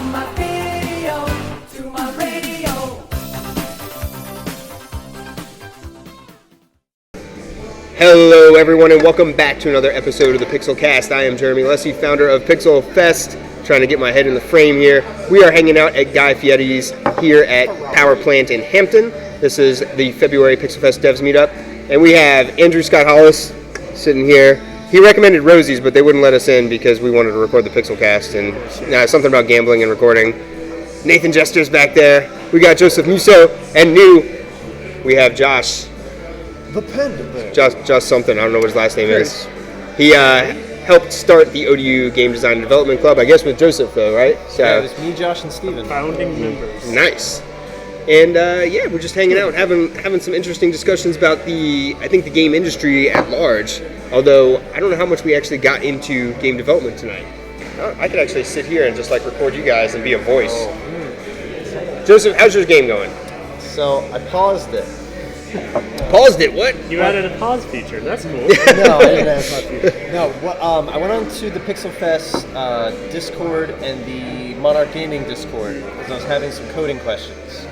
From my video to my radio. Hello everyone and welcome back to another episode of the PixelCast. I am Jeremy Lessie, founder of PixelFest. Trying to get my head in the frame here. We are hanging out at Guy Fieri's here at Power Plant in Hampton. This is the February PixelFest Devs Meetup. And we have Andrew Scott Hollis sitting here. He recommended Rosie's, but they wouldn't let us in because we wanted to record the PixelCast. And something about gambling and recording. Nathan Jester's back there. We got Joseph Musso. And new, we have Josh. The Panda Bear. Josh something. I don't know what his last name is. He helped start the ODU Game Design and Development Club, I guess with Joseph though, right? So, yeah, it was me, Josh, and Steven. Founding members. Nice. And yeah, we're just hanging out, having some interesting discussions about the game industry at large. Although I don't know how much we actually got into game development tonight. I could actually sit here and just like record you guys and be a voice. Joseph, how's your game going? So I paused it. Paused it? What? You added a pause feature. That's cool. No, I didn't have a pause feature. No, I went on to the PixelFest Discord and the Monarch Gaming Discord because I was having some coding questions.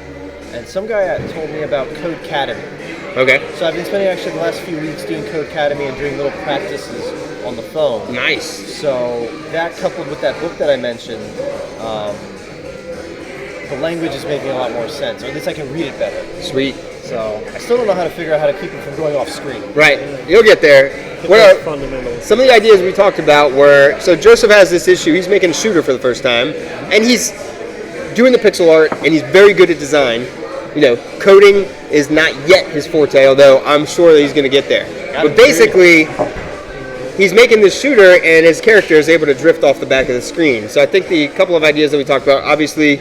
And some guy told me about Codecademy. Okay. So I've been spending actually the last few weeks doing Codecademy and doing little practices on the phone. Nice. So that coupled with that book that I mentioned, the language is making a lot more sense, or at least I can read it better. Sweet. So I still don't know how to figure out how to keep it from going off screen. Right. You'll get there. Fundamentals. Some of the ideas we talked about were, so Joseph has this issue, he's making a shooter for the first time, and he's doing the pixel art, and he's very good at design. You know, coding is not yet his forte, although I'm sure that he's going to get there. But basically, he's making this shooter, and his character is able to drift off the back of the screen. So I think the couple of ideas that we talked about, obviously,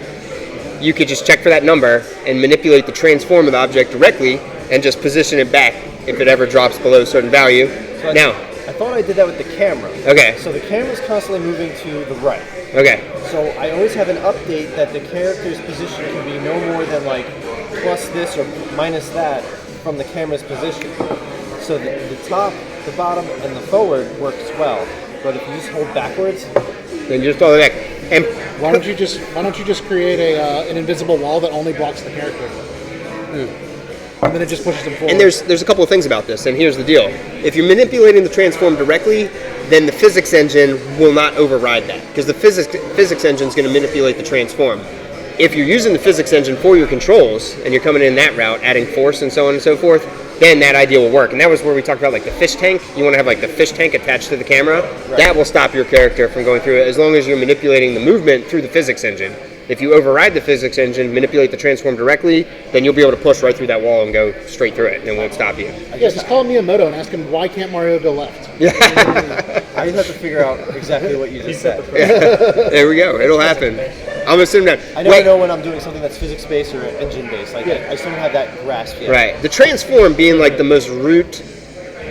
you could just check for that number and manipulate the transform of the object directly and just position it back if it ever drops below a certain value. So I thought I did that with the camera. Okay. So the camera's constantly moving to the right. Okay. So I always have an update that the character's position can be no more than like plus this or minus that from the camera's position. So the top, the bottom, and the forward works well. But if you just hold backwards, then just hold it back. And why don't you just create an invisible wall that only blocks the character? And then it just pushes them forward. And there's a couple of things about this, and here's the deal. If you're manipulating the transform directly, then the physics engine will not override that, because the physics engine is going to manipulate the transform. If you're using the physics engine for your controls, and you're coming in that route, adding force and so on and so forth, then that idea will work. And that was where we talked about like the fish tank. You want to have like the fish tank attached to the camera. Right. That will stop your character from going through it as long as you're manipulating the movement through the physics engine. If you override the physics engine, manipulate the transform directly, then you'll be able to push right through that wall and go straight through it, and it won't stop you. Yeah, just call Miyamoto and ask him why can't Mario go left. I just have to figure out exactly what you just said. There we go. It'll happen. I'm assuming that. I never know when I'm doing something that's physics-based or engine-based. Like I just don't have that grasp yet. Right. The transform being like the most root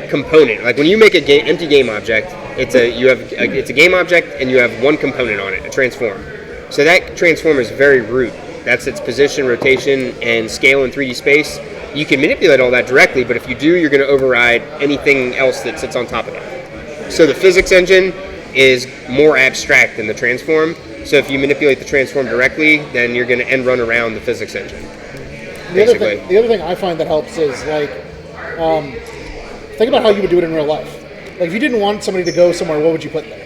component. Like when you make a empty game object, it's a game object and you have one component on it, a transform. So that transform is very root. That's its position, rotation, and scale in 3D space. You can manipulate all that directly, but if you do, you're going to override anything else that sits on top of it. So the physics engine is more abstract than the transform. So if you manipulate the transform directly, then you're going to end run around the physics engine. The other thing I find that helps is like, think about how you would do it in real life. Like if you didn't want somebody to go somewhere, what would you put there?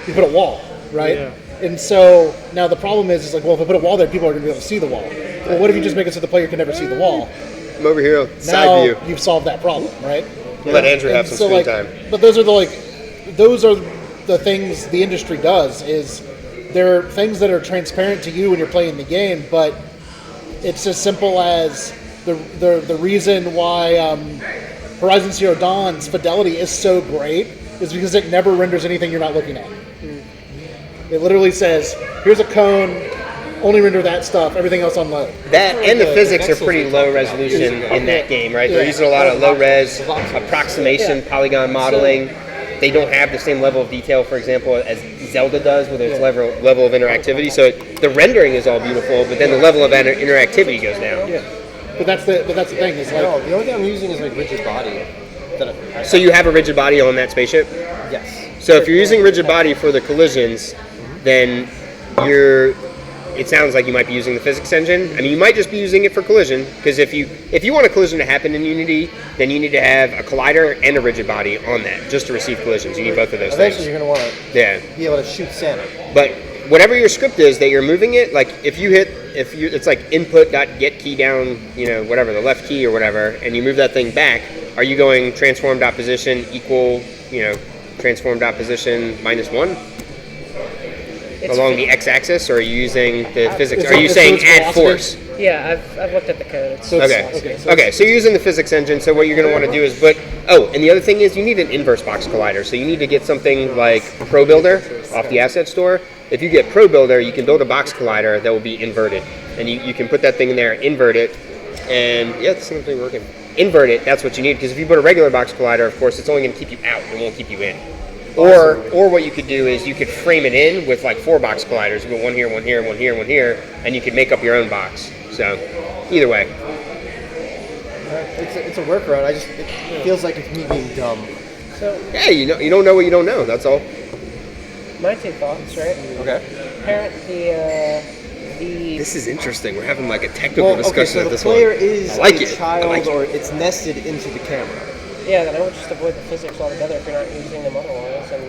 You put a wall, right? Yeah. And so now the problem is like, well, if I put a wall there, people are going to be able to see the wall. Well, what if you just make it so the player can never see the wall? I'm over here, side view. Now you've solved that problem, right? Let Andrew have some screen time. But those are the things the industry does. Is there are things that are transparent to you when you're playing the game, but it's as simple as the reason why Horizon Zero Dawn's fidelity is so great is because it never renders anything you're not looking at. It literally says, here's a cone, only render that stuff, everything else on low. That and the physics are pretty low resolution in that game, right? They're using a lot of low res approximation, polygon modeling. They don't have the same level of detail, for example, as Zelda does with its level of interactivity. So the rendering is all beautiful, but then the level of interactivity goes down. Yeah. But that's the thing. Is like, the only thing I'm using is like rigid body. So you have a rigid body on that spaceship? Yes. So if you're using rigid body for the collisions, then it sounds like you might be using the physics engine. I mean, you might just be using it for collision, because if you want a collision to happen in Unity, then you need to have a collider and a rigid body on that just to receive collisions. You need both of those Eventually, things. you're going to want to be able to shoot Santa. But whatever your script is that you're moving it, like it's like input.get key down, whatever, the left key or whatever, and you move that thing back, are you going transform.position equal, transform.position -1? Along the x-axis, or are you using the physics? Are you saying add force? Yeah, I've looked at the code. Okay, so you're using the physics engine, so what you're going to want to do is, and the other thing is you need an inverse box collider, so you need to get something like Pro Builder off the asset store. If you get Pro Builder, you can build a box collider that will be inverted, and you can put that thing in there, invert it, and yeah, it's simply working. Invert it, that's what you need, because if you put a regular box collider, of course, it's only going to keep you out, it won't keep you in. Or what you could do is you could frame it in with like 4 box colliders. You put one here, one here, one here, one here, and you could make up your own box. So, either way. It's a workaround. It feels like it's me being dumb. So, hey, you don't know what you don't know. That's all. my 2 thoughts, right? Okay. Parent the This is interesting. We're having like a technical discussion so of the this player one. is I like a it. child, I like it. or it's nested into the camera. Yeah, then I would just avoid the physics altogether if you're not using them otherwise, and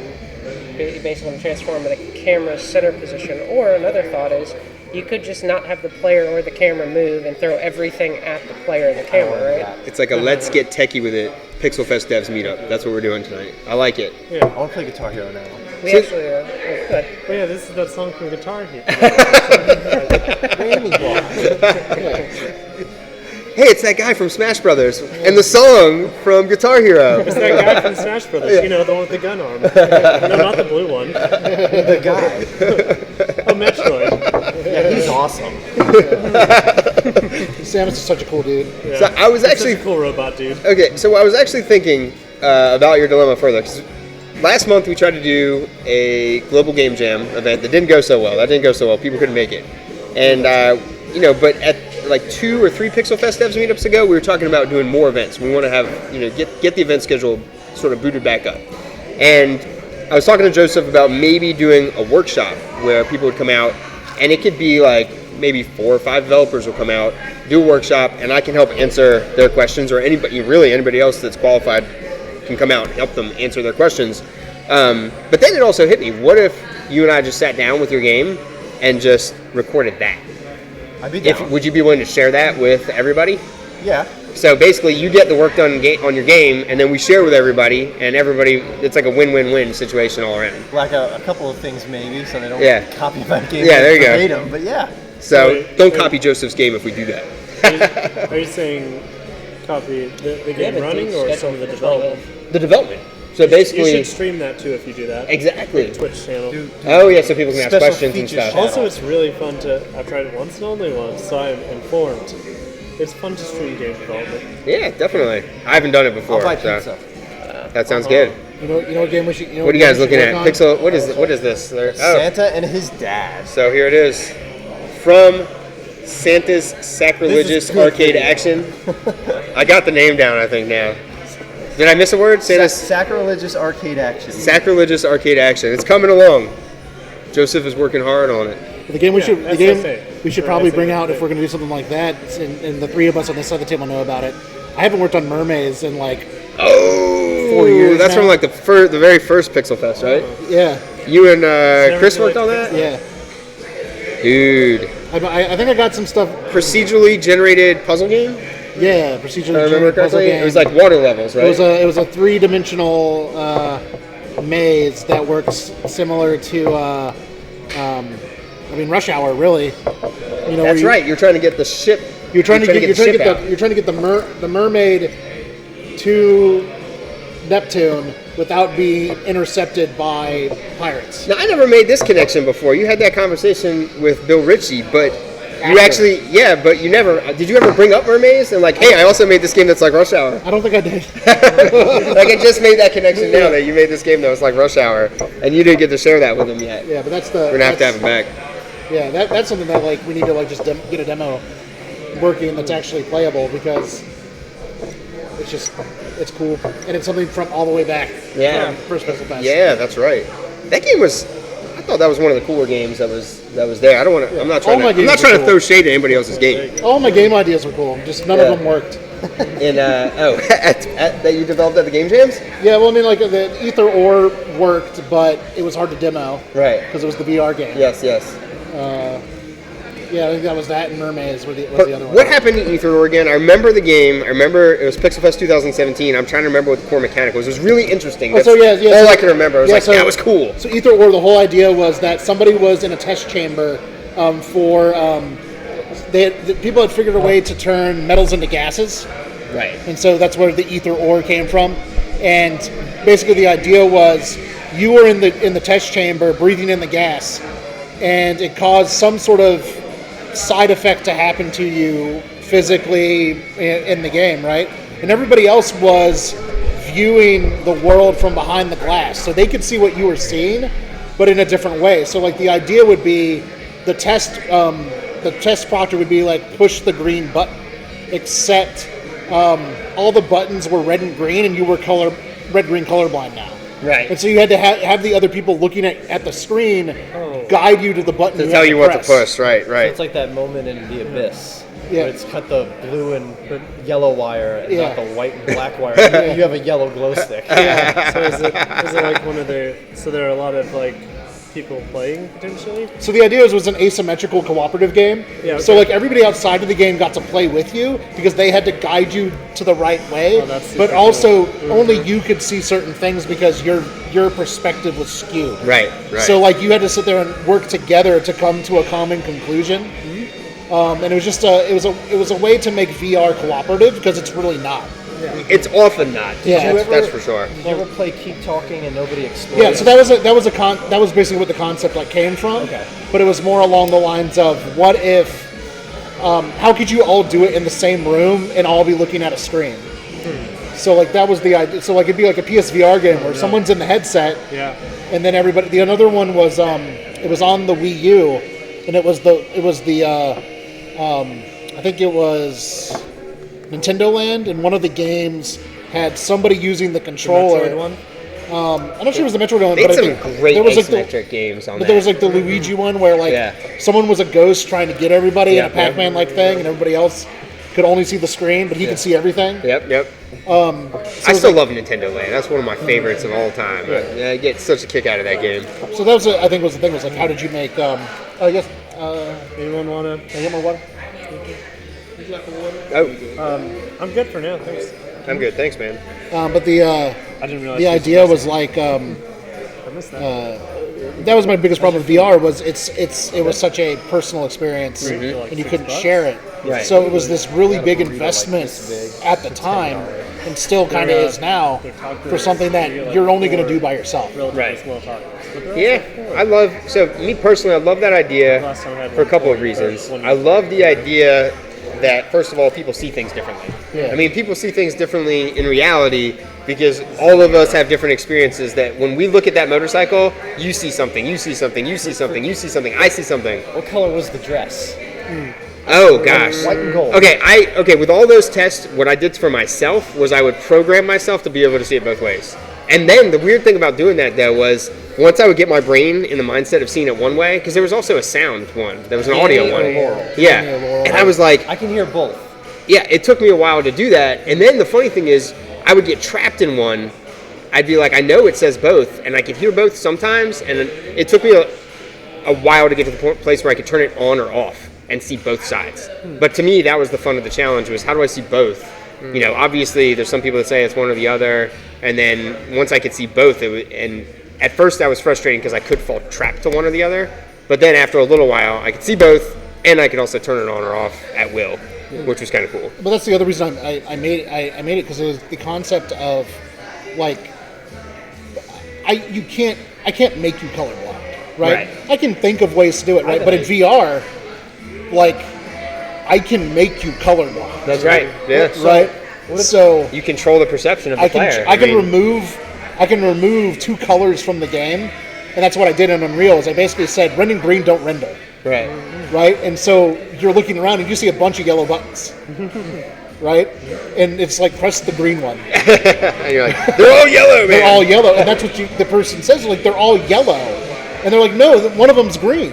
basically transform the camera's center position. Or another thought is, you could just not have the player or the camera move and throw everything at the player and the camera, right? It's like a let's get techie with it PixelFest Devs meetup. That's what we're doing tonight. I like it. I want to play Guitar Hero now. We actually could. Oh yeah, this is that song from Guitar Hero. Whammy ball. Hey, it's that guy from Smash Brothers, and the song from Guitar Hero. It's that guy from Smash Brothers, the one with the gun arm. No, not the blue one. The guy. Oh, Metroid. Yeah, he's awesome. Samus is such a cool dude. Yeah. So I was He's actually such a cool robot, dude. okay. So I was actually thinking about your dilemma further, because last month we tried to do a global game jam event that didn't go so well. People couldn't make it, and but at like 2 or 3 PixelFest Devs meetups ago, we were talking about doing more events. We want to have get the event schedule sort of booted back up, and I was talking to Joseph about maybe doing a workshop where people would come out, and it could be like maybe 4 or 5 developers will come out, do a workshop, and I can help answer their questions, or anybody else that's qualified can come out and help them answer their questions. But then it also hit me, what if you and I just sat down with your game and just recorded that? I'd be down. Would you be willing to share that with everybody? Yeah. So basically, you get the work done on your game, and then we share with everybody, and it's like a win-win-win situation all around. Like a couple of things maybe, so they don't copy my game. Yeah, there you go. verbatim, but yeah. So don't copy Joseph's game if we do that. Are you saying copy the have game a running date or scheduled some of the for development? The development. So basically, You should stream that too if you do that. exactly. Twitch channel. Oh yeah, so people can ask Special questions and features stuff. channel. Also, it's really fun I've tried it once and only once, so I'm informed. It's fun to stream game development. Yeah, definitely. I haven't done it before. I'll buy so pizza. that sounds good. You know what game we should? What are you guys looking at? Pixel. What is this? Oh, Santa and his dad. so here it is, from Santa's Sacrilegious This is good Arcade video. Action. I got the name down, I think now. Did I miss a word? Santa's Sacrilegious arcade action. Sacrilegious Arcade Action. It's coming along. Joseph is working hard on it. The game we should SFA. we should Or probably SFA. bring out if we're going to do something like that, and the 3 of us on this side of the table know about it. I haven't worked on mermaids in like 4 years That's now. from like the very first Pixel Fest, right? yeah You and Chris really worked on that? yeah. Dude. I think I got some stuff. Procedurally generated puzzle game? Yeah, If procedurally I remember generated puzzle correctly? game. It was like water levels, right? It was a 3-dimensional maze that works similar to Rush Hour, really. That's right. You're trying to get the ship. You're trying to get out. the mermaid to Neptune without being intercepted by pirates. Now, I never made this connection before. You had that conversation with Bill Ritchie, but you After. but you never, did you ever bring up mermaids? And like, hey, I also made this game that's like Rush Hour. I don't think I did. Like, I just made that connection now that you made this game that was like Rush Hour, and you didn't get to share that with him yet. Yeah, but that's We're gonna have to have it back. Yeah, that's something that like we need to like just get a demo working that's actually playable, because it's cool, and it's something from all the way back. Yeah. From first PixelFest. Yeah, that's right. That game was, I thought that was one of the cooler games that was there. I don't want to. I'm not trying All my to. I'm games not are trying to cool. throw shade at anybody else's game. All my game ideas were cool, just none of them worked. And that you developed at the Game Jams? Yeah, well, I mean, like the Ether Ore worked, but it was hard to demo Right. because it was the VR game. Yes. Yeah, I think that was that and Mermaids was the other one. What happened to Ether again? I remember the game. I remember it was PixelFest 2017. I'm trying to remember what the core mechanic was. It was really interesting. That's all I can remember. I was that was cool. So Ether Ore, the whole idea was that somebody was in a test chamber people had figured a way to turn metals into gases. Right. And so that's where the Ether Ore came from. And basically the idea was you were in the test chamber breathing in the gas, and it caused some sort of side effect to happen to you physically in the game, right? And everybody else was viewing the world from behind the glass, so they could see what you were seeing, but in a different way. So like the idea would be the test proctor would be like push the green button, except all the buttons were red and green, and you were red-green colorblind now. Right. And so you had to have the other people looking at the screen guide you to the button To tell you what to push. Right. So it's like that moment in The Abyss. Yeah. Where it's cut the blue and yellow wire and Yeah. not the white and black wire. You have a yellow glow stick. So is it like one of their? So there are a lot of like people playing potentially. So the idea was an asymmetrical cooperative game. Yeah, okay. So like everybody outside of the game got to play with you because they had to guide you to the right way. Oh, that's super but cool. also only you could see certain things because your perspective was skewed. Right. So like you had to sit there and work together to come to a common conclusion. And it was just it was a way to make VR cooperative because it's really not. It's often not. Yeah. That's for sure. Did you ever play Keep Talking and Nobody Explodes? Yeah, so that was basically what the concept like came from. Okay. But it was more along the lines of what if how could you all do it in the same room and all be looking at a screen? So like that was the idea. So like it'd be like a PSVR game where someone's in the headset, and then everybody. The another one was it was on the Wii U, and it was the I think it was Nintendo Land, and one of the games had somebody using the controller. Metroid one? I'm not sure it was the Metroid one, They but had I some think great there was like asymmetric games on but that. there was like the Luigi one where like someone was a ghost trying to get everybody in a Pac-Man like thing, and everybody else could only see the screen, but he could see everything. Yep. I still love Nintendo Land. That's one of my favorites of all time. I get such a kick out of that game. So that was I think was the thing was like how did you make I guess Anyone wanna? can I get more water? Oh, I'm good for now. Thanks. I'm good. Thanks, man. But the I didn't realize. the idea was like I missed that. that was my biggest problem with VR was it was such a personal experience Like and you $6? couldn't share it. Right. So it was this really big investment at the time, and still kind of is now, for something that you're only going to do by yourself. Right. Small titles. But they're Yeah, also cool. I love. So me personally, I love that idea Last time I had for a one couple of for reasons. one- I love the idea that first of all, people see things differently. Yeah. I mean, people see things differently in reality because all of us have different experiences. That when we look at that motorcycle, you see something, you see something, you see something, you see something, I see something. What color was the dress? Oh gosh. White and gold. Okay, with all those tests, what I did for myself was I would program myself to be able to see it both ways. And then the weird thing about doing that though was once I would get my brain in the mindset of seeing it one way, because there was also a sound one, there was an audio or one. Laurel? Yeah. And I was like, I can hear both. yeah, it took me a while to do that. And then the funny thing is, I would get trapped in one. I'd be like, I know it says both, and I could hear both sometimes. And it took me a while to get to the place where I could turn it on or off and see both sides. But to me, that was the fun of the challenge, was how do I see both? You know, obviously, there's some people that say it's one or the other. And then once I could see both, and at first that was frustrating because I could fall trapped to one or the other. But then after a little while, I could see both, and I could also turn it on or off at will, which was kind of cool. But that's the other reason I made it because it was the concept of like I can't make you colorblind, right? I can think of ways to do it, right? But in VR, like I can make you colorblind. That's right. Yeah. Right. So You control the perception of the player. I can remove two colors from the game, and that's what I did in Unreal. Is I basically said red and green don't render, Right. right? And so you're looking around and you see a bunch of yellow buttons, right? And it's like press the green one. And you're like, they're all yellow, man. They're all yellow, and that's what the person says. Like they're all yellow, And they're like, no, one of them's green.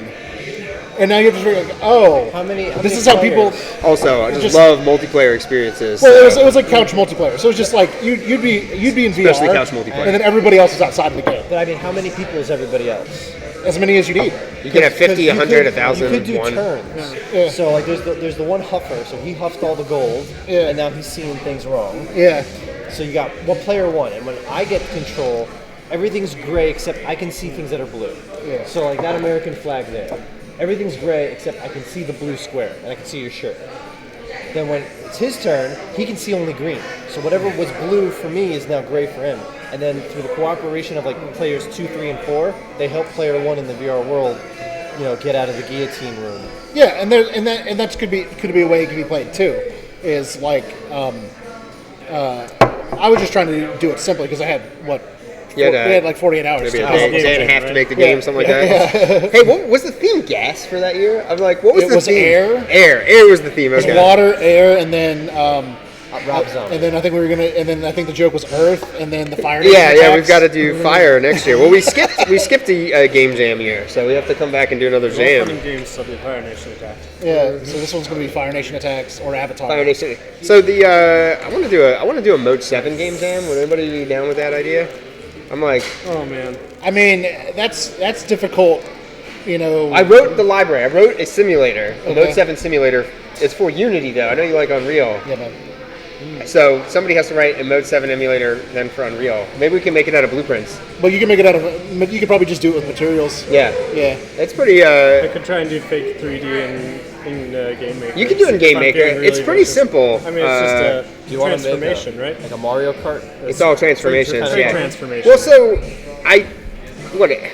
And now you have to figure like, oh, How many this is how people. players? Also, I just love multiplayer experiences. Well, so- it was like couch multiplayer, so it was just like you'd be in VR, Especially couch multiplayer. and then everybody else is outside of the game. But I mean, how many people is everybody else? As many as you need. You can have 50, You 100, could- 1,000, You could do 1. turns. Yeah. So like, there's the one huffer. So he huffed all the gold, Yeah. and now he's seeing things wrong. Yeah, So you got player one, and when I get control, everything's gray except I can see things that are blue. Yeah. So like that American flag there, everything's gray except I can see the blue square and I can see your shirt. Then when it's his turn, he can see only green. So whatever was blue for me is now gray for him. And then through the cooperation of like players 2, 3, and 4, they help player 1 in the VR world, get out of the guillotine room. yeah, and that could be a way it could be played too. Is like, I was just trying to do it simply because I had we had like 48 hours. Maybe a to- day and a half to make the game, something like that. Hey, what was the theme? Gas for that year? I'm like, what was It the was theme? air. Air was the theme. There's Okay. water, air, and then Rob Zombie. and then I think I think the joke was Earth, and then the fire. Yeah, attacks. we've got to do fire next year. Well, we skipped the game jam year, so we have to come back and do another All jam. fun and games till the Fire Nation attack. Yeah, so this one's going to be Fire Nation attacks or Avatar. Fire Nation. So I want to do a Mode 7 game jam. Would anybody be down with that idea? I'm like, Oh man. I mean, that's difficult, I wrote the library. I wrote a simulator, a Okay. Mode 7 simulator. It's for Unity though. I know you like Unreal. Yeah, man. So somebody has to write a Mode 7 emulator then for Unreal. Maybe we can make it out of blueprints. But you can make it out of. You could probably just do it with materials. Yeah. Yeah. It's pretty. I could try and do fake 3D in Game Maker. You can do it in Game I'm Maker. getting really It's pretty vicious. simple. I mean, it's just a Do you want to make transformation, right? like a Mario Kart? It's all transformations. Three Yeah. transformations. Well, so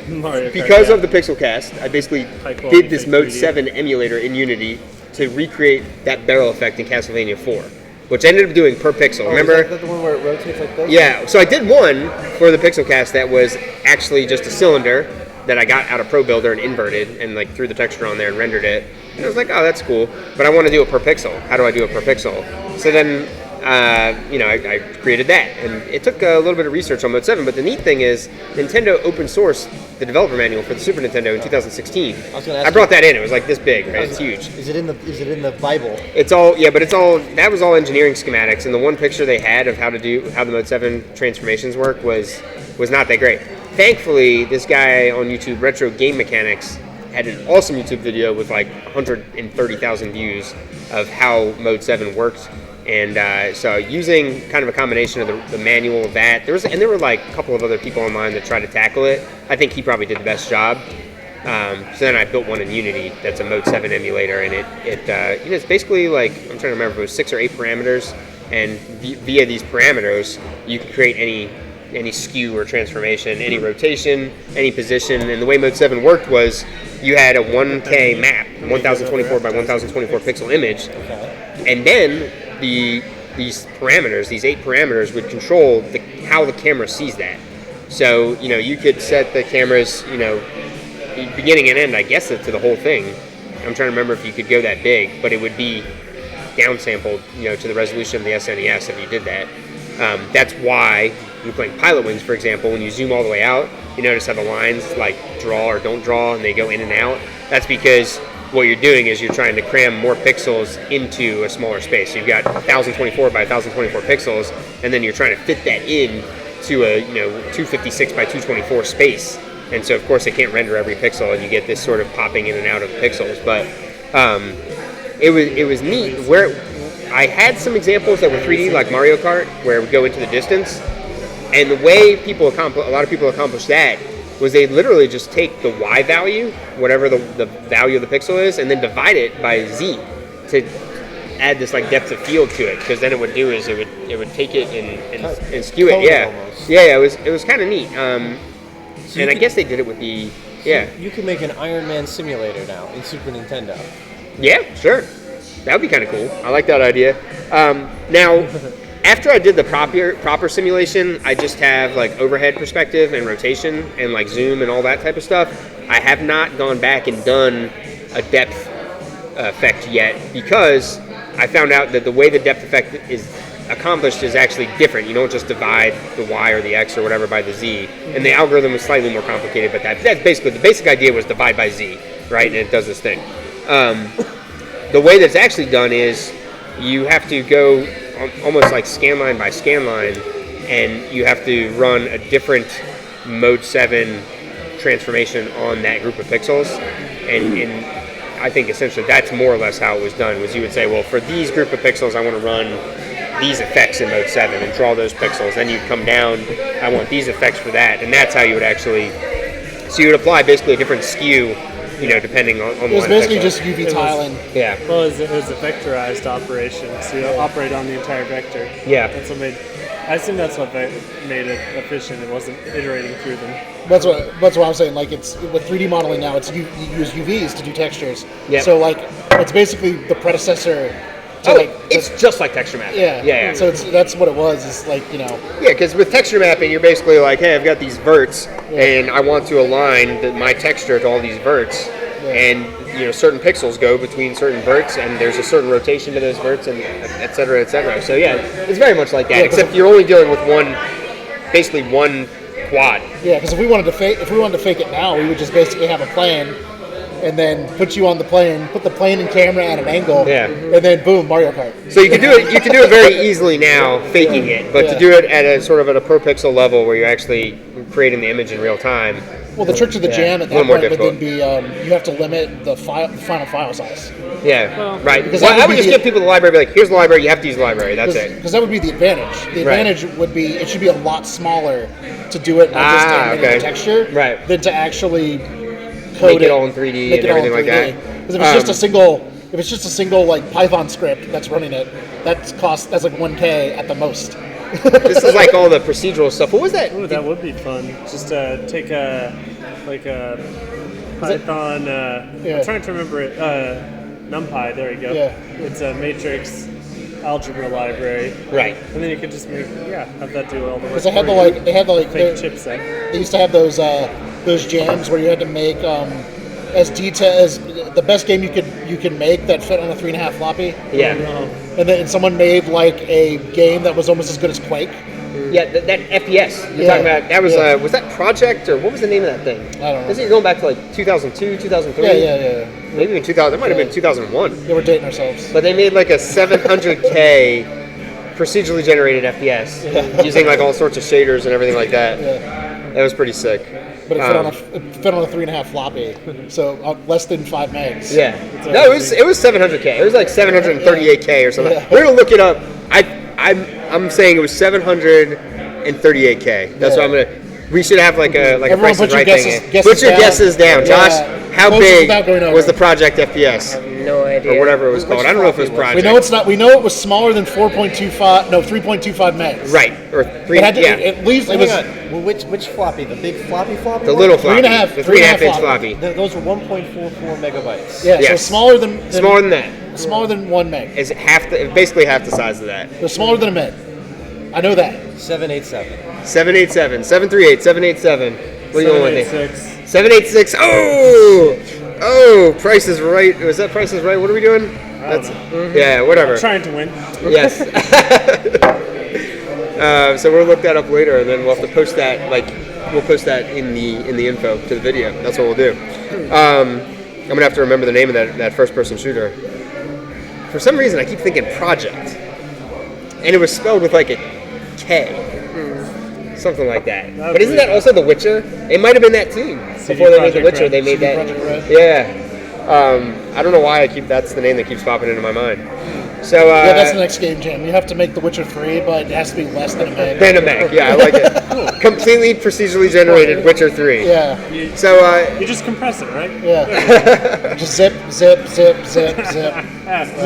Mario Kart, because yeah. of the PixelCast, I basically High quality did this fake Mode 3D. 7 emulator in Unity to recreate that barrel effect in Castlevania 4, which I ended up doing per pixel. Remember? Is that the one where it rotates like this? Yeah, so I did one for the PixelCast that was actually just a cylinder that I got out of Pro Builder and inverted and like threw the texture on there and rendered it. And I was like, oh, that's cool, but I want to do it per pixel. How do I do it per pixel? So then, I created that, and it took a little bit of research on Mode 7. But the neat thing is, Nintendo open sourced the developer manual for the Super Nintendo in 2016. was gonna ask I brought that in. It was like this big, right? It's huge. Is it in the Bible? It's all that was all engineering schematics, and the one picture they had of how the Mode 7 transformations work was not that great. Thankfully, this guy on YouTube, Retro Game Mechanics, had an awesome YouTube video with like 130,000 views of how Mode 7 worked. And so using kind of a combination of the manual of that, there were like a couple of other people online that tried to tackle it. I think he probably did the best job. So then I built one in Unity that's a Mode 7 emulator, and it's basically like, I'm trying to remember if it was 6 or 8 parameters, and via these parameters you can create any skew or transformation, any rotation, any position. And the way Mode 7 worked was you had a 1K map, 1024 by 1024 pixel image, and then these parameters, these 8 parameters, would control how the camera sees that. So you could set the cameras, beginning and end, I guess, to the whole thing. I'm trying to remember if you could go that big, but it would be downsampled, to the resolution of the SNES if you did that. That's why when you're playing Pilot Wings, for example, when you zoom all the way out, you notice how the lines like draw or don't draw, and they go in and out. That's because what you're doing is you're trying to cram more pixels into a smaller space. So you've got 1024 by 1024 pixels, and then you're trying to fit that in to a 256 by 224 space. And so of course it can't render every pixel, and you get this sort of popping in and out of the pixels. But it was neat where I had some examples that were 3D, like Mario Kart, where it would go into the distance. And the way a lot of people accomplish that was they literally just take the Y value, whatever the value of the pixel is, and then divide it by Z to add this like depth of field to it. Because then it would do is it would take it and skew it. Yeah, almost. yeah. It was kind of neat. And I guess they did it with the You can make an Iron Man simulator now in Super Nintendo. Yeah, sure. That would be kind of cool. I like that idea. Now, after I did the proper simulation, I just have like overhead perspective and rotation and like zoom and all that type of stuff. I have not gone back and done a depth effect yet, because I found out that the way the depth effect is accomplished is actually different. You don't just divide the y or the x or whatever by the z. And the algorithm was slightly more complicated, but that's basically the basic idea was divide by z, right? And it does this thing. The way that's actually done is you have to go almost like scanline by scanline, and you have to run a different mode 7 transformation on that group of pixels. And I think essentially that's more or less how it was done, was you would say, well, for these group of pixels, I want to run these effects in mode 7 and draw those pixels. Then you come down, I want these effects for that. And that's how you would actually, so you would apply basically a different skew, depending on it was basically just UV tiling. Yeah. Well, it was a vectorized operation, so you operate on the entire vector. Yeah. That's what I assume that's what made it efficient. It wasn't iterating through them. That's what I'm saying. Like, it's with 3D modeling now, you use UVs to do textures. Yeah. So like, it's basically the predecessor to it's just like texture mapping. Yeah. So that's what it was. It's like, Yeah, because with texture mapping, you're basically like, hey, I've got these verts, and I want to align my texture to all these verts, and certain pixels go between certain verts, and there's a certain rotation to those verts, and et cetera, et cetera. So yeah, it's very much like that, except you're only dealing with basically one quad. Yeah, because if we wanted to fake it now, we would just basically have a plane, and then put you on the plane, put the plane and camera at an angle, and then boom, Mario Kart. So you can do it. You can do it very easily now, faking it. But to do it at a sort of at a per pixel level, where you're actually creating the image in real time. Well, the trick to the jam at that more point would difficult. then be you have to limit the final file size. Yeah, right. Because I would just give people the library. Be like, here's the library. You have to use the library. That's it. Because that would be the advantage. The advantage would be it should be a lot smaller to do it by just animating the texture, than to actually code make it all in 3D and everything like that. Because if it's just a single like Python script that's running it, that's like $1K at the most. This is like all the procedural stuff. What was that? Ooh, that would be fun. Just take a Python. I'm trying to remember it. NumPy. There you go. Yeah. It's a matrix algebra library. Right. And then you could just have that do all the work. Because they had the fake chipset. They used to have those jams where you had to make as the best game you could make that fit on a 3.5 floppy. Yeah. And then someone made like a game that was almost as good as Quake. Yeah, that FPS you're talking about. That was was that Project, or what was the name of that thing? I don't know. Isn't it going back to like 2002, 2003? Yeah. Maybe even 2000. It might have been 2001. Yeah, we're dating ourselves. But they made like a 700K procedurally generated FPS using like all sorts of shaders and everything like that. Yeah. That was pretty sick. But it fit on a 3.5 floppy, so less than 5 megs. Yeah. No, it was 700K. It was like 738K or something. Yeah. We're gonna look it up. I'm saying it was 738K. That's what I'm gonna. We should have like a Price is Right thing. Put your guesses down, Josh. How big was the Project FPS? No idea. Or whatever it was called. I don't know if it was Project. We know it's not. We know it was smaller than 3.25 megs. Right. Or 3. At least it was. Well, which floppy? The big floppy? The little floppy. 3.5 The 3.5 inch floppy. Those were 1.44 megabytes. Yeah. Yes. So smaller than that. Smaller than 1 meg. It's basically half the size of that. They're smaller than a meg. I know that. 787. 787. 738. 787. What are you going with? 786. 786. Oh, Price is Right. Was that Price is Right? What are we doing? Yeah, whatever. I'm trying to win. Yes. So we'll look that up later, and then we'll have to post that. We'll post that in the info to the video. That's what we'll do. I'm gonna have to remember the name of that first-person shooter. For some reason, I keep thinking Project, and it was spelled with like a K, something like that. But isn't that also The Witcher? It might have been that too. Before they made The Witcher, they made that. Yeah. I don't know why that's the name that keeps popping into my mind. So that's the next game jam. You have to make The Witcher 3, but it has to be less than a meg. Than a meg, yeah, I like it. Completely procedurally generated Witcher 3. Yeah. So you just compress it, right? Yeah. Just zip.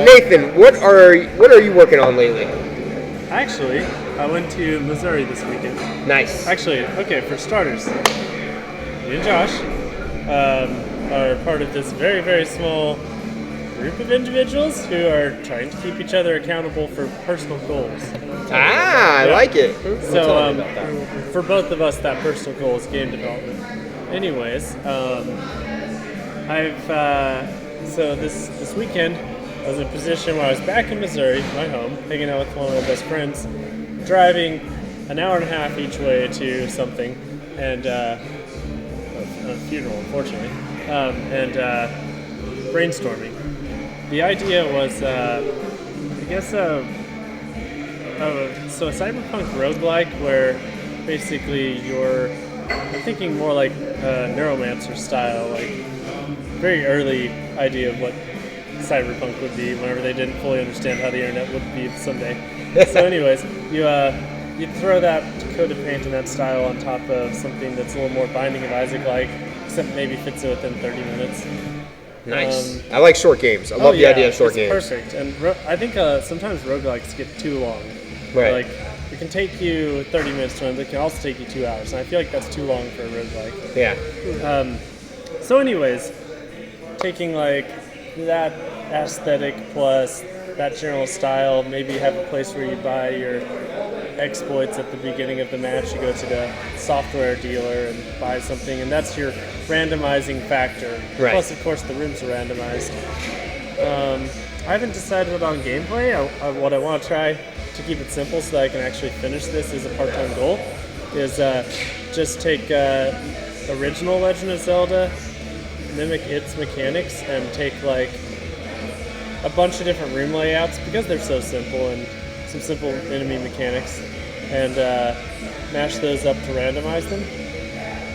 Nathan, what are you working on lately? Actually, I went to Missouri this weekend. Nice. Actually, okay, for starters, me and Josh are part of this very, very small group of individuals who are trying to keep each other accountable for personal goals. I like it. So, for both of us, that personal goal is game development. Anyways, so this weekend, I was in a position where I was back in Missouri, my home, hanging out with one of my best friends, driving an hour and a half each way to something, and a funeral, unfortunately, and brainstorming. The idea was, so a cyberpunk roguelike where basically I'm thinking more like Neuromancer style, like very early idea of what cyberpunk would be whenever they didn't fully understand how the internet would be someday. So anyways, you throw that Code of Paint in that style on top of something that's a little more Binding of Isaac-like, except maybe fits it within 30 minutes. Nice. I like short games. I love the idea of short games. Perfect. And I think sometimes roguelikes get too long. Right. Like, it can take you 30 minutes to run, but it can also take you 2 hours. And I feel like that's too long for a roguelike. Yeah. So anyways, taking like that aesthetic plus that general style, maybe have a place where you buy your exploits at the beginning of the match. You go to the software dealer and buy something, and that's your randomizing factor. Right. Plus, of course, the rooms are randomized. I haven't decided on gameplay. What I want to try to keep it simple so that I can actually finish this as a part-time goal is just take original Legend of Zelda, mimic its mechanics, and take like a bunch of different room layouts because they're so simple, and some simple enemy mechanics, and mash those up to randomize them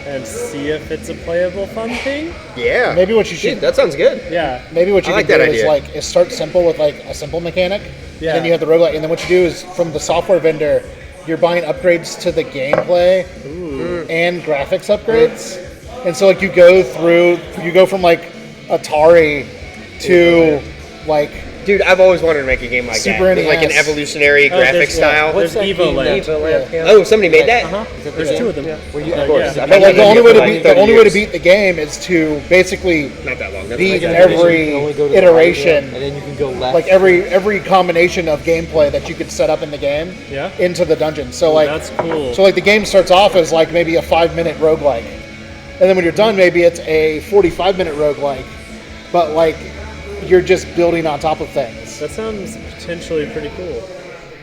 and see if it's a playable fun thing. Yeah. Maybe what you should. Dude, that sounds good. Yeah. Maybe what you I like could do that is start simple with like a simple mechanic. Yeah. Then you have the roguelike, and then what you do is from the software vendor, you're buying upgrades to the gameplay and graphics upgrades. And so like you go from like Atari to like. Dude, I've always wanted to make a game like Super that. With like an NES. evolutionary graphic style. There's Evo Land. Oh, somebody made that? There's 2 of them. Of course. Yeah. I've But been like the using only it way for to like beat 30 the only way to years. beat the game is to basically Not that long. beat You every only go to the iteration. right, and then you can go left. Like every combination of gameplay that you could set up in the game into the dungeon. So like That's cool. So like the game starts off as like maybe a 5-minute roguelike. And then when you're done, maybe it's a 45-minute roguelike. But like you're just building on top of things. That sounds potentially pretty cool.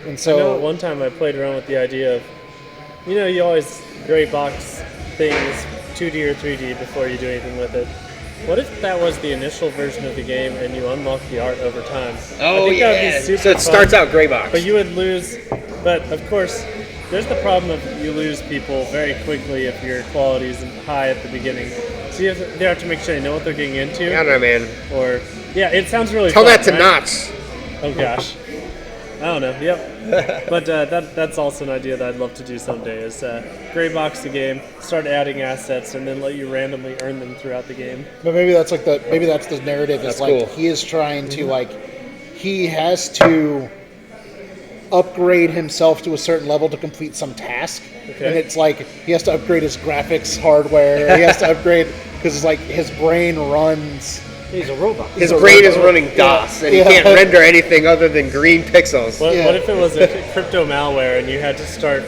And I know so at one time I played around with the idea of, you always gray box things 2D or 3D before you do anything with it. What if that was the initial version of the game and you unlock the art over time? Oh, I think that would yeah. be super So it fun. starts out gray box. But you would lose, but of course, there's the problem of you lose people very quickly if your quality isn't high at the beginning. So they have to make sure they know what they're getting into. I don't know, man. Or, yeah, it sounds really Tell fun, that to right? Knots. Oh gosh. I don't know. Yep. But that's also an idea that I'd love to do someday. Is gray box the game, start adding assets, and then let you randomly earn them throughout the game. but maybe that's the narrative. That's is like cool. he is trying to like he has to upgrade himself to a certain level to complete some task. Okay. And it's like he has to upgrade his graphics hardware. He has to upgrade because it's like his brain runs. He's a robot. His brain is running DOS, and he can't render anything other than green pixels. What if it was a crypto malware and you had to start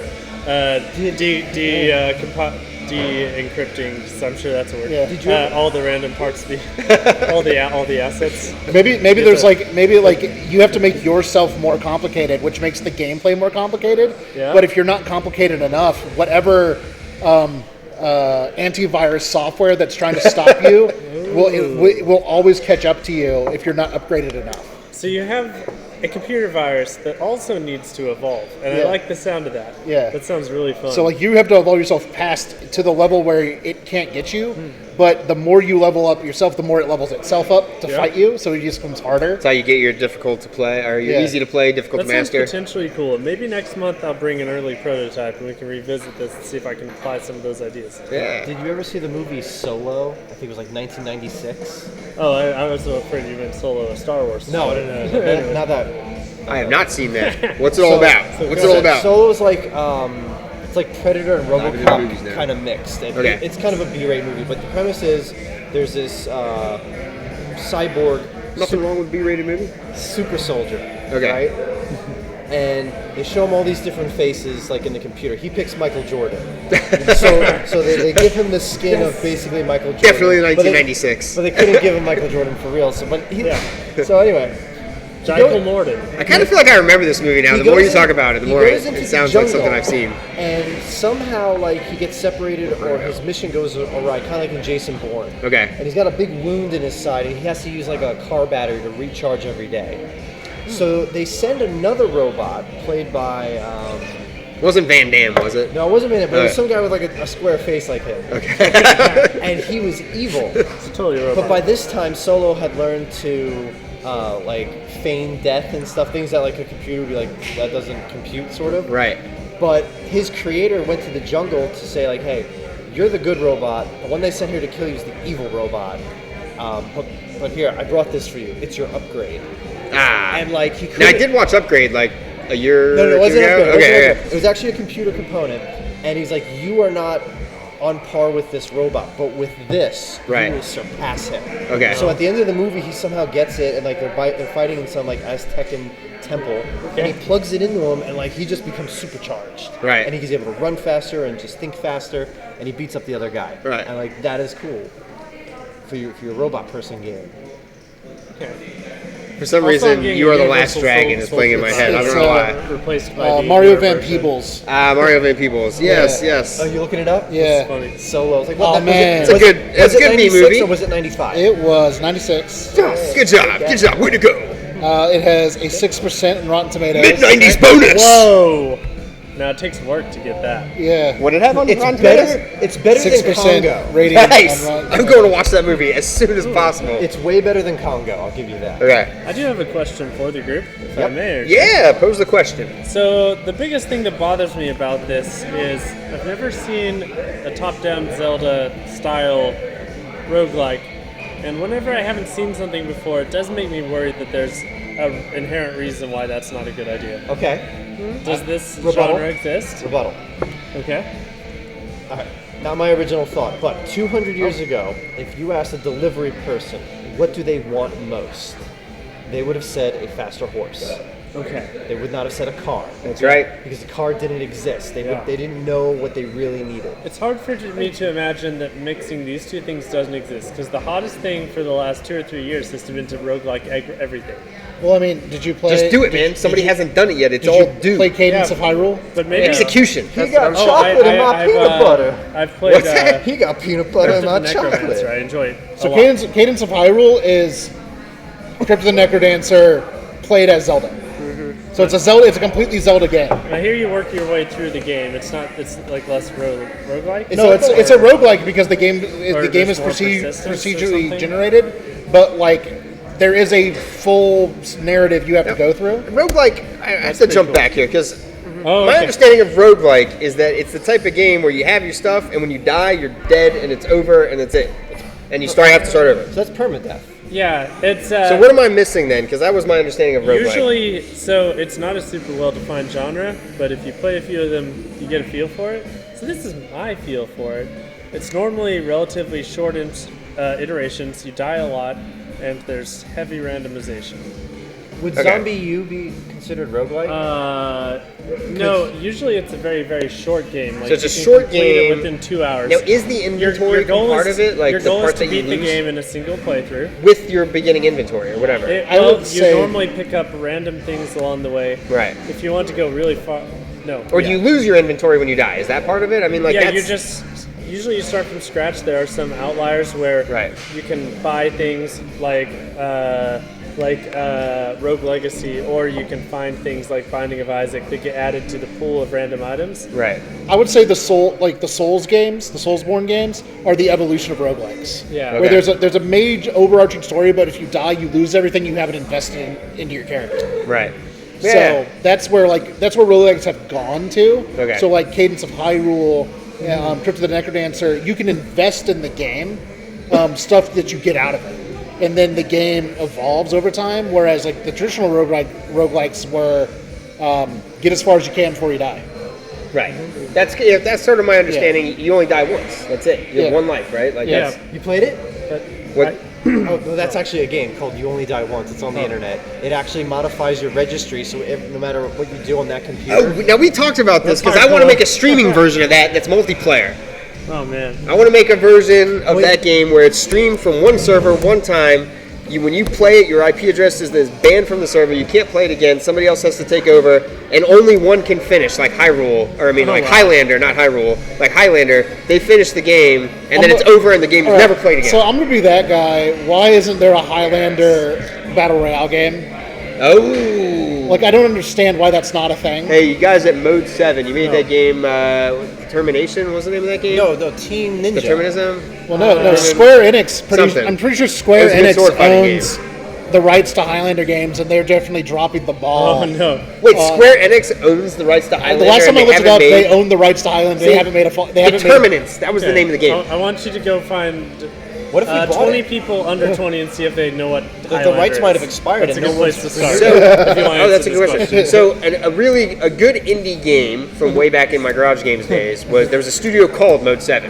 de-encrypting? So I'm sure that's a word. Yeah. Did you all the random parts, all the assets. Maybe there's maybe you have to make yourself more complicated, which makes the gameplay more complicated. Yeah. But if you're not complicated enough, whatever antivirus software that's trying to stop you will always catch up to you if you're not upgraded enough. So you have a computer virus that also needs to evolve, and I like the sound of that. Yeah. That sounds really fun. So like you have to evolve yourself past to the level where it can't get you, but the more you level up yourself, the more it levels itself up to fight you. So it just becomes harder. That's how you get your difficult to play, or your easy to play, difficult that to sounds master. potentially cool. Maybe next month I'll bring an early prototype and we can revisit this and see if I can apply some of those ideas. Yeah. Did you ever see the movie Solo? I think it was like 1996. Oh, I was so afraid you meant Solo, a Star Wars. No, Anyways. not that. I have not seen that. What's it all about? What's it all about? Solo's like it's like Predator and Not into movies now. RoboCop kind of mixed. Okay. It's kind of a B-rate movie, but the premise is there's this cyborg Nothing wrong with B-rated movie. super soldier. Okay. Right? And they show him all these different faces, like in the computer. He picks Michael Jordan. so they give him the skin of basically Michael Jordan. Definitely But they- 1996. But they couldn't give him Michael Jordan for real. So, so anyway, Michael Morden. I kind of feel like I remember this movie now. He The more goes you talk in- about it, the he more goes into it the sounds like jungle, something I've seen. And somehow, like, he gets separated, or his mission goes awry, kind of like in Jason Bourne. Okay. And he's got a big wound in his side, and he has to use like a car battery to recharge every day. So they send another robot, played by, It wasn't Van Damme, was it? no, it wasn't Minute, but it was Okay. some guy with like a square face like him. Okay. And he was evil. It's totally a robot. But by this time, Solo had learned to like feign death and stuff, things that like a computer would be like, that doesn't compute, sort of. Right. But his creator went to the jungle to say like, hey, you're the good robot. The one they sent here to kill you is the evil robot. But here, I brought this for you. It's your upgrade. Ah. And like he Now, I couldn't- did watch Upgrade like a year No, it or two wasn't ago. upgrade. It wasn't Okay, upgrade. It was actually a computer component, and he's like, you are not on par with this robot, but with this, Right. you will surpass him. Okay. So at the end of the movie, he somehow gets it, and like they're fighting in some like Aztecan temple, and he plugs it into him, and like he just becomes supercharged. Right. And he's able to run faster and just think faster, and he beats up the other guy. Right. And like that is cool for your robot person game. For some Also, I'm reason, getting You Are the Universal Last Dragon Soul is playing in my head. I It's, don't know why. Replaced by the Mario Uber Van version. Peebles. Mario Van Peebles. Yes, yes. Oh, you looking it up? Yeah. Funny. Solo. I was like, Oh, what, man. Was It's a it, good- was it's a it good me 96 movie. or was it 95? It was 96. Good job. Good job. Way to go. It has a 6% in Rotten Tomatoes. Mid-90s bonus. Whoa! Now it takes work to get that. Yeah. What did it have on It's Rotten better. Tomatoes? It's better than 6% Congo. rating. Nice. on Rotten I'm going to watch that movie as soon as possible. It's way better than Congo. I'll give you that. Okay. I do have a question for the group, if I Yep. may. or- Yeah, pose the question. So the biggest thing that bothers me about this is I've never seen a top-down Zelda-style roguelike, and whenever I haven't seen something before, it does make me worried that there's an inherent reason why that's not a good idea. Okay. Does this Rebuttal. genre exist? Rebuttal. Okay. All right. Not my original thought, but 200 years ago, if you asked a delivery person what do they want most, they would have said a faster horse. Okay. They would not have said a car. That's right. Because the car didn't exist. They, Yeah. they didn't know what they really needed. It's hard for me to imagine that mixing these two things doesn't exist, because the hottest thing for the last 2 or 3 years has been to roguelike everything. Well, I mean, did you play? Just do it, did- man. Somebody did you- hasn't done it yet. It's Did all you due. play Cadence Yeah. of Hyrule? But maybe Execution. He got Oh, chocolate in my peanut butter. I've played What's that? He got peanut butter in my Crypt of the Necromancer. chocolate. I enjoy it. So a lot. Cadence of Hyrule is Crypt of the Necrodancer played as Zelda. So it's a Zelda. It's a completely Zelda game. I hear you work your way through the game. It's not. It's like less roguelike. No, it's a roguelike because the game Or the game there's is more persistence or procedurally something? generated, but like there is a full narrative you have to go through. Roguelike, I have to pretty jump cool. back here because Oh, my okay. understanding of roguelike is that it's the type of game where you have your stuff and when you die, you're dead and it's over and that's it. And you have to start over. So that's permadeath. Yeah, it's. So what am I missing then? Because that was my understanding of roguelike. Usually, so it's not a super well-defined genre, but if you play a few of them, you get a feel for it. So this is my feel for it. It's normally relatively short iterations. You die a lot, and there's heavy randomization. Would Okay. Zombie U be considered roguelike? No, usually it's a very, very short game. Like So it's a you can short complete it game. within 2 hours. Now, is the inventory part of it, like your the goal part is to that you beat the lose game in a single playthrough. with your beginning inventory or whatever? I Well, would you say- normally pick up random things along the way. Right. If you want to go really far, no. Or do you lose your inventory when you die? Is that part of it? I mean, like Yeah, that's you just usually you start from scratch. There are some outliers where Right. you can buy things like Rogue Legacy, or you can find things like Binding of Isaac that get added to the pool of random items. right. I would say the Souls games, the Soulsborne games, are the evolution of roguelikes. Yeah. Where Okay. there's a major overarching story, but if you die, you lose everything you haven't invested into your character. Right. So that's where roguelikes have gone to. Okay. So like Cadence of Hyrule, Crypt of the Necrodancer, you can invest in the game, stuff that you get out of it, and then the game evolves over time. Whereas like the traditional roguelikes were get as far as you can before you die. Right. That's sort of my understanding. You only die once. That's it. You have Yeah. one life, right? Like Yeah. that's You played it? what. Oh, no, that's actually a game called You Only Die Once. It's on the internet. It actually modifies your registry, so no matter what you do on that computer. Oh, now we talked about this because I hardcore. want to make a streaming version of that's multiplayer. Oh man. I want to make a version of Wait. that game where it's streamed from one server one time. when you play it, your IP address is banned from the server. You can't play it again. Somebody else has to take over, and only one can finish, like Hyrule, or I mean, like Highlander, not Hyrule, like Highlander. They finish the game, and then it's over, and the game is never played again. So I'm gonna be that guy. Why isn't there a Highlander battle royale game? Oh. Like, I don't understand why that's not a thing. Hey, you guys at Mode 7, you made that game, Determination, what's the name of that game? No, Team Ninja. Determinism? Well, no, Square Enix. Something. I'm pretty sure Square It was a good Enix sword fighting owns the rights to Highlander games, and they're definitely dropping the ball. Oh no. Wait, Square Enix owns the rights to Highlander? The last time I looked it up, made they own the rights to Highlander. They haven't made a. They haven't made. Determinants, that was the name of the game. I want you to go find What if we bought 20 it? people under 20 and see if they know what The Highlander rights is. might have expired That's a and good no place one's to start. So, if you want to that's a answer good this question. So, a good indie game from way back in my Garage Games days was there was a studio called Mode 7.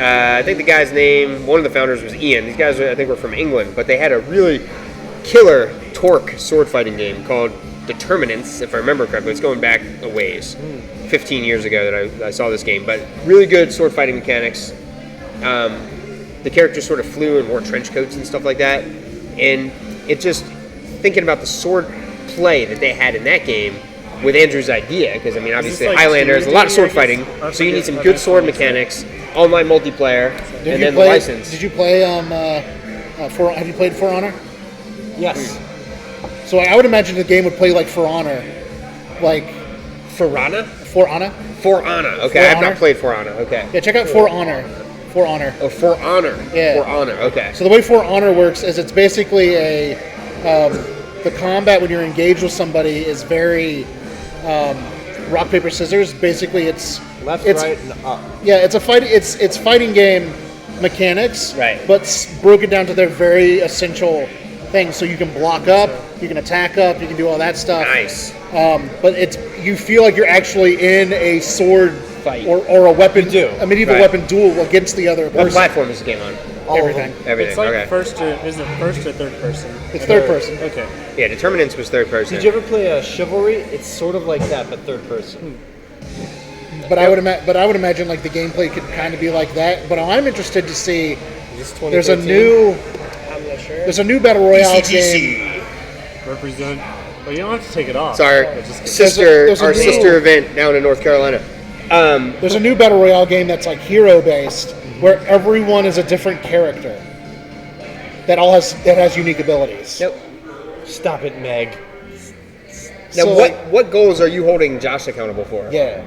I think the guy's name, one of the founders was Ian. These guys, I think, were from England, but they had a really killer torque sword fighting game called Determinants, if I remember correctly. It's going back a ways, 15 years ago that I saw this game, but really good sword fighting mechanics. The characters sort of flew and wore trench coats and stuff like that, and it just, thinking about the sword play that they had in that game with Andrew's idea, because I mean obviously like Highlander is a lot of 2D, sword I fighting, guess? so you need some good sword mechanics, online multiplayer, and then the license. Did you play have you played For Honor? Yes. So I would imagine the game would play like For Honor, like Forana? For Honor. For Honor. Okay, For I have Honor? not played For Honor. Okay. Yeah, check out For Honor. For Honor. Oh, For Honor. Yeah. For Honor. Okay. So the way For Honor works is it's basically the combat when you're engaged with somebody is very rock paper scissors. Basically, it's Left, it's, right, and up. Yeah, it's a fight. It's fighting game mechanics, Right. But broken down to their very essential things. So you can block up, you can attack up, you can do all that stuff. Nice. But you feel like you're actually in a sword Fight. or a weapon, You do. a medieval Right. weapon duel against the other What person. platform is the game on? Everything. Everything. It's like Okay. is it first or third person? It's third person. Okay. Yeah, Determinants was third person. Did you ever play Chivalry? It's sort of like that, but third person. But I would imagine like the gameplay could kind of be like that. But I'm interested to see. Is this There's a 2013? new I'm not sure. there's a new battle royale game. Represent. Well, you don't have to take it off. It's our Just kidding. There's a our new- sister event down in North Carolina. There's a new battle royale game that's like hero based, where everyone is a different character that has unique abilities. Nope. Stop it, Meg. Now, So, what goals are you holding Josh accountable for? Yeah.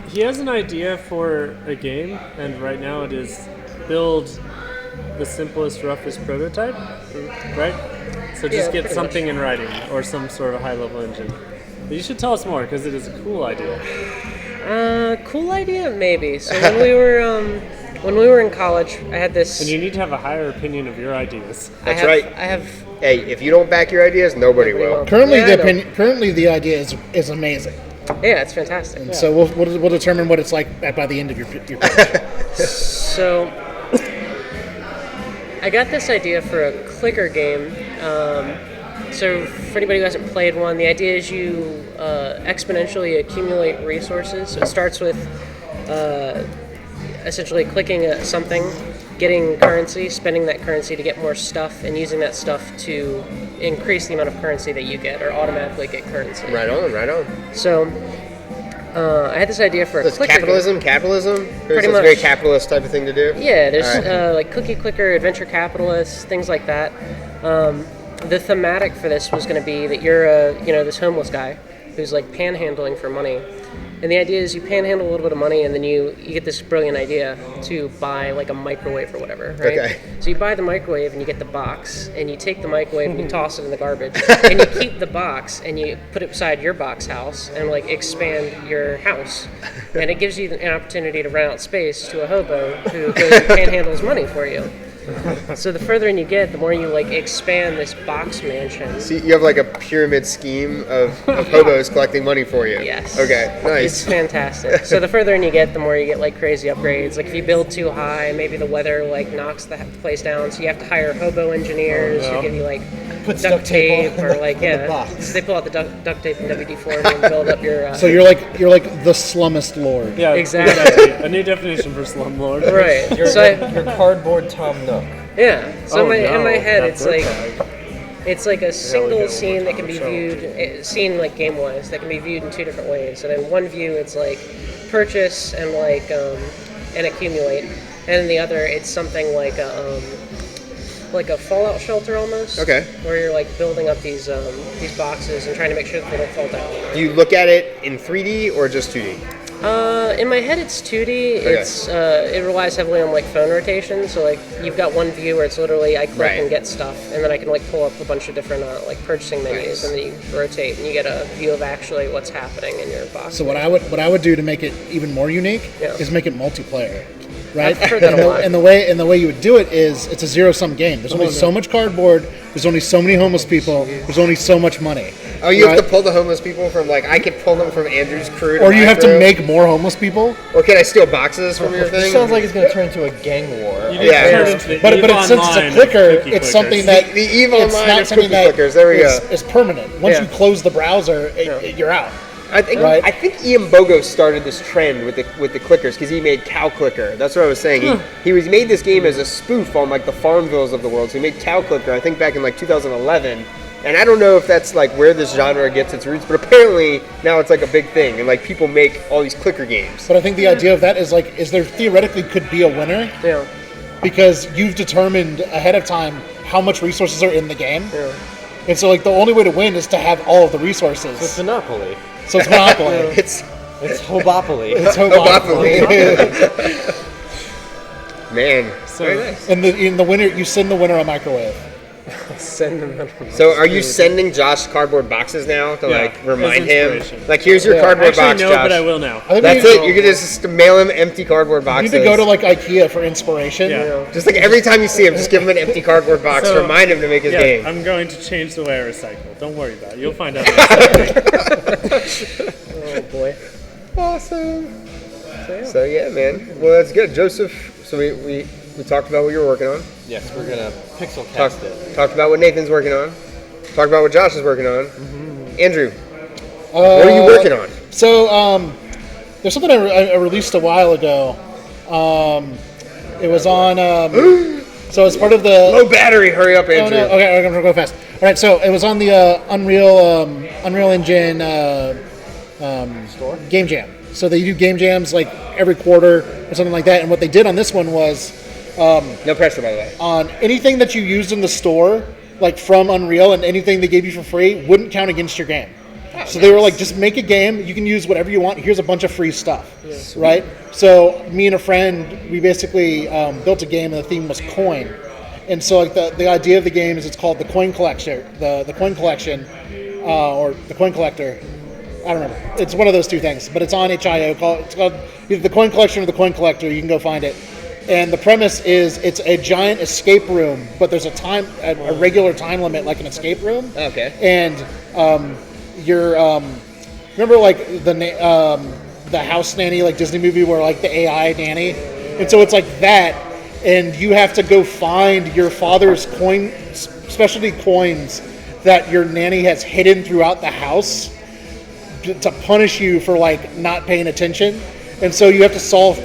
He has an idea for a game, and right now it is build the simplest, roughest prototype, right? So just get pretty something in writing or some sort of high-level engine. But you should tell us more because it is a cool idea. Cool idea, maybe. So when we were in college, I had this. And you need to have a higher opinion of your ideas. That's right. I have. Hey, if you don't back your ideas, nobody will. Currently, Yeah, I know. currently the idea is amazing. Yeah, it's fantastic. So we'll determine what it's like by the end of your pitch. So I got this idea for a clicker game. So for anybody who hasn't played one, the idea is you exponentially accumulate resources. So it starts with essentially clicking something, getting currency, spending that currency to get more stuff, and using that stuff to increase the amount of currency that you get or automatically get currency. Right on, right on. So I had this idea for a That's clicker game. capitalism? Pretty It's a much. very capitalist type of thing to do? Yeah, there's Alright. like cookie clicker, adventure capitalists, things like that. The thematic for this was going to be that you're this homeless guy who's like panhandling for money, and the idea is you panhandle a little bit of money, and then you get this brilliant idea to buy like a microwave or whatever, right? Okay. So you buy the microwave and you get the box, and you take the microwave and you toss it in the garbage, and you keep the box and you put it beside your box house and like expand your house, and it gives you an opportunity to rent out space to a hobo who goes and panhandles money for you. So the further in you get, the more you like expand this box mansion. So you have like a pyramid scheme of hobos collecting money for you? Yes. Okay, It's nice. fantastic. So the further in you get, the more you get like crazy upgrades. Like if you build too high, maybe the weather like knocks the place down. So you have to hire hobo engineers who give you like Puts duct tape on or the- like on the yeah. box. So they pull out the duct tape and WD-40 and build up your. So you're like the slummest lord. Yeah, Exactly. exactly. A new definition for slumlord. right. Your, So your cardboard Tom Nook. Yeah. So in my head, that it's bird like tag. it's like a single go scene that can be control. viewed, seen like game-wise, that can be viewed in two different ways. And in one view, it's like purchase and like and accumulate, and in the other, it's something like a Fallout shelter almost. Okay. Where you're like building up these boxes and trying to make sure that they don't fall down. Do you look at it in 3D or just 2D? In my head, it's 2D. It's it relies heavily on like phone rotation. So like you've got one view where it's literally I click Right. and get stuff, and then I can like pull up a bunch of different like purchasing menus, and then you rotate and you get a view of actually what's happening in your box. So what I would do to make it even more unique Yeah. is make it multiplayer, right? I've heard that a lot. And the way you would do it is it's a zero-sum game. There's only so much cardboard. There's only so many homeless people. There's only so much money. Oh, you have right? to pull the homeless people from, like, I could pull them from Andrew's crew Or my you have to crew? make more homeless people. Or can I steal boxes from your It thing? sounds like it's going to turn into a gang war. You Yeah. just turn into the But EVE since it's Online a of clicker, cookie it's clickers. something that The EVE it's Online not of something cookie that clickers. There we is, go. is permanent. Once Yeah. you close the browser, you're out. I think Right. I think Ian Bogo started this trend with the clickers because he made Cow Clicker. That's what I was saying. He made this game as a spoof on like the Farmvilles of the world. So he made Cow Clicker, I think back in like 2011. And I don't know if that's like where this genre gets its roots, but apparently now it's like a big thing, and like people make all these clicker games. But I think the idea of that is like, is there theoretically could be a winner Yeah. because you've determined ahead of time how much resources are in the game. Yeah. And so like the only way to win is to have all of the resources. It's Monopoly. So it's Monopoly. It's It's Hobopoly. It's Hobopoly. Hobopoly. Man. So- Very nice. And in the winner, you send the winner a microwave. Send them. So are you sending Josh cardboard boxes now to Yeah, like as remind him? inspiration. Like, here's your Yeah. cardboard Actually, box, no, Josh. but I will now. I think That's we it. You can just mail him empty cardboard You boxes. need to go to like IKEA for inspiration. Yeah. Just like every time you see him, just give him an empty cardboard box. So- Remind him to make his Yeah, game. I'm going to change the way I recycle. Don't worry about it. You'll find out. Oh boy. Awesome. So yeah, man. Well, that's good, Joseph. So we talked about what you were working on. Yes, we're going to PixelCast it. Talked about what Nathan's working on. Talked about what Josh is working on. Andrew, Uh, what are you working on? So there's something I released a while ago. It was on. So as part of the. Low battery. Hurry up, Oh, Andrew. no. Okay, I'm gonna go fast. All right, so it was on the Unreal Engine game jam. So they do game jams like every quarter or something like that. And what they did on this one was No pressure, by the way. on anything that you used in the store, like from Unreal, and anything they gave you for free wouldn't count against your game. So they were like, just make a game. You can use whatever you want. Here's a bunch of free stuff, right? So me and a friend, we basically built a game, and the theme was coin. And so like the idea of the game is it's called the Coin Collector, the Coin Collection, or the Coin Collector. I don't remember. It's one of those two things, but it's on itch.io. It's called either the Coin Collection or the Coin Collector. You can go find it. And the premise is it's a giant escape room, but there's a regular time limit, like an escape room. Okay. And you're remember like the House Nanny, like Disney movie, where like the AI nanny, and so it's like that, and you have to go find your father's specialty coins that your nanny has hidden throughout the house to punish you for like not paying attention. And so you have to solve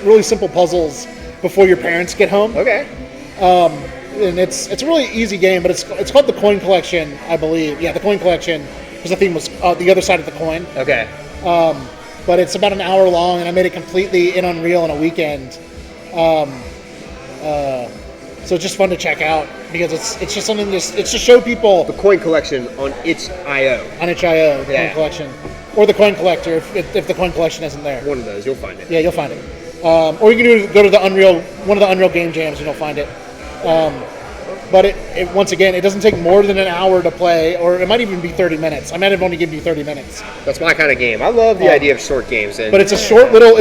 really simple puzzles before your parents get home. Okay. And it's a really easy game, but it's called the Coin Collection, I believe. Yeah, the Coin Collection, because the theme was the other side of the coin. Okay. But it's about an hour long, and I made it completely in Unreal in a weekend. So it's just fun to check out because it's just something it's to show people The Coin Collection on itch.io. on itch.io, the Yeah. Coin Collection, or the Coin Collector if the Coin Collection isn't there. One of those, you'll find it. Yeah, you'll find it. Or you can go to one of the Unreal game jams, and you'll find it. But it once again, it doesn't take more than an hour to play, or it might even be 30 minutes. I might have only given you 30 minutes. That's my kind of game. I love the idea of short games. And But it's a short little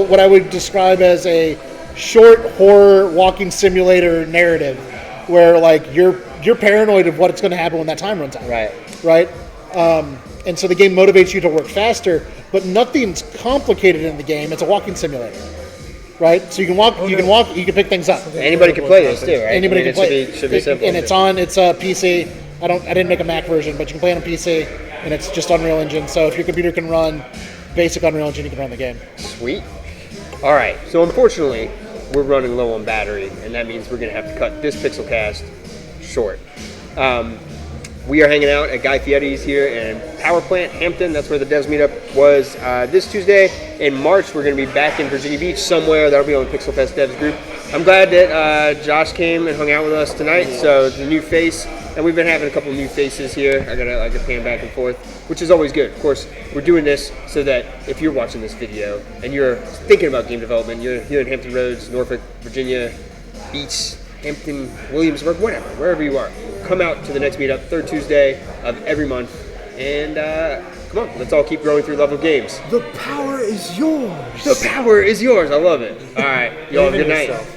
what I would describe as a short horror walking simulator narrative, where like you're paranoid of what's going to happen when that time runs out. Right. And so the game motivates you to work faster, but nothing's complicated in the game. It's a walking simulator, right? So you can pick things up. anybody can play this too, right? Anybody I mean, can play. It should be simple. And it's a PC. I didn't make a Mac version, but you can play it on PC, and it's just Unreal Engine. So if your computer can run basic Unreal Engine, you can run the game. Sweet. All right. So unfortunately, we're running low on battery, and that means we're going to have to cut this PixelCast short. We are hanging out at Guy Fieri's here in Power Plant, Hampton. That's where the Devs Meetup was this Tuesday. In March, we're going to be back in Virginia Beach somewhere. That'll be on the PixelFest Devs group. I'm glad that Josh came and hung out with us tonight. So the new face, and we've been having a couple new faces here. I gotta pan back and forth, which is always good. Of course, we're doing this so that if you're watching this video and you're thinking about game development, you're here in Hampton Roads, Norfolk, Virginia Beach, Hampton, Williamsburg, whatever, wherever you are, come out to the next meetup, third Tuesday of every month, and come on, let's all keep growing through Love of Games. The power is yours. The power is yours. I love it. All right, y'all have a good night. Yourself.